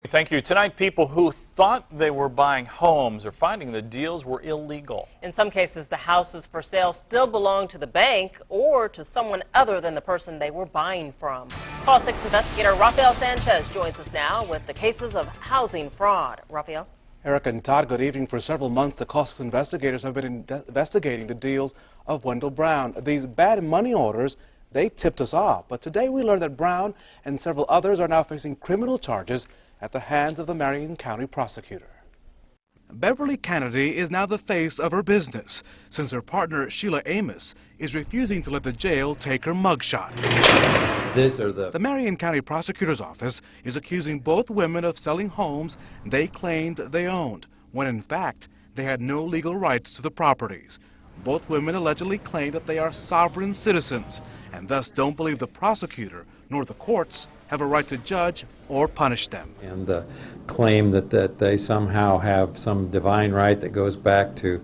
Thank you. Tonight, people who thought they were buying homes are finding the deals were illegal. In some cases, the houses for sale still belong to the bank or to someone other than the person they were buying from. Call 6 investigator Rafael Sanchez joins us now with the cases of housing fraud. Rafael? Eric and Todd, good evening. For several months, the call 6 investigators have been investigating the deals of Wendell Brown. These bad money orders, they tipped us off. But today we learned that Brown and several others are now facing criminal charges at the hands of the Marion County prosecutor. Beverly Kennedy is now the face of her business, since her partner Sheila Amos is refusing to let the jail take her mugshot. The Marion County prosecutor's office is accusing both women of selling homes they claimed they owned, when in fact they had no legal rights to the properties. Both women allegedly claim that they are sovereign citizens and thus don't believe the prosecutor nor the courts have a right to judge or punish them. And the claim that they somehow have some divine right that goes back to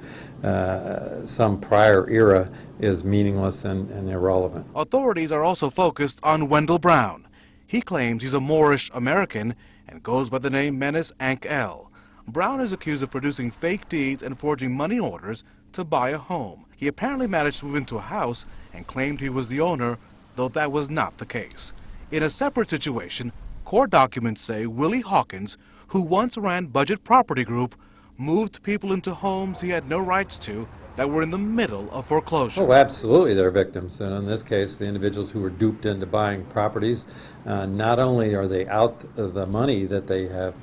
some prior era is meaningless and irrelevant. Authorities are also focused on Wendell Brown. He claims he's a Moorish American and goes by the name Menace Ankh-El. Brown is accused of producing fake deeds and forging money orders to buy a home. He apparently managed to move into a house and claimed he was the owner, though that was not the case. In a separate situation, court documents say Willie Hawkins, who once ran Budget Property Group, moved people into homes he had no rights to that were in the middle of foreclosure. Oh, absolutely, they're victims. And in this case, the individuals who were duped into buying properties, not only are they out the money that they have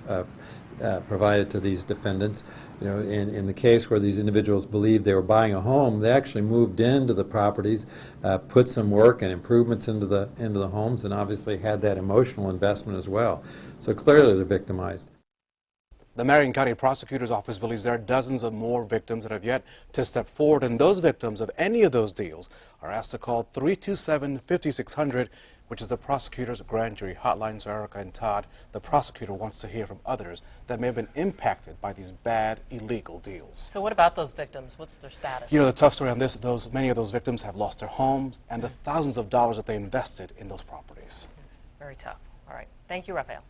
provided to these defendants. You know, in the case where these individuals believed they were buying a home, they actually moved into the properties, put some work and improvements into the homes, and obviously had that emotional investment as well. So clearly they're victimized. The Marion County Prosecutor's Office believes there are dozens of more victims that have yet to step forward, and those victims of any of those deals are asked to call 327-5600, which is the prosecutor's grand jury hotline. So Erica and Todd, the prosecutor wants to hear from others that may have been impacted by these bad, illegal deals. So what about those victims? What's their status? You know, the tough story on this, many of those victims have lost their homes and the thousands of dollars that they invested in those properties. Very tough. All right. Thank you, Rafael.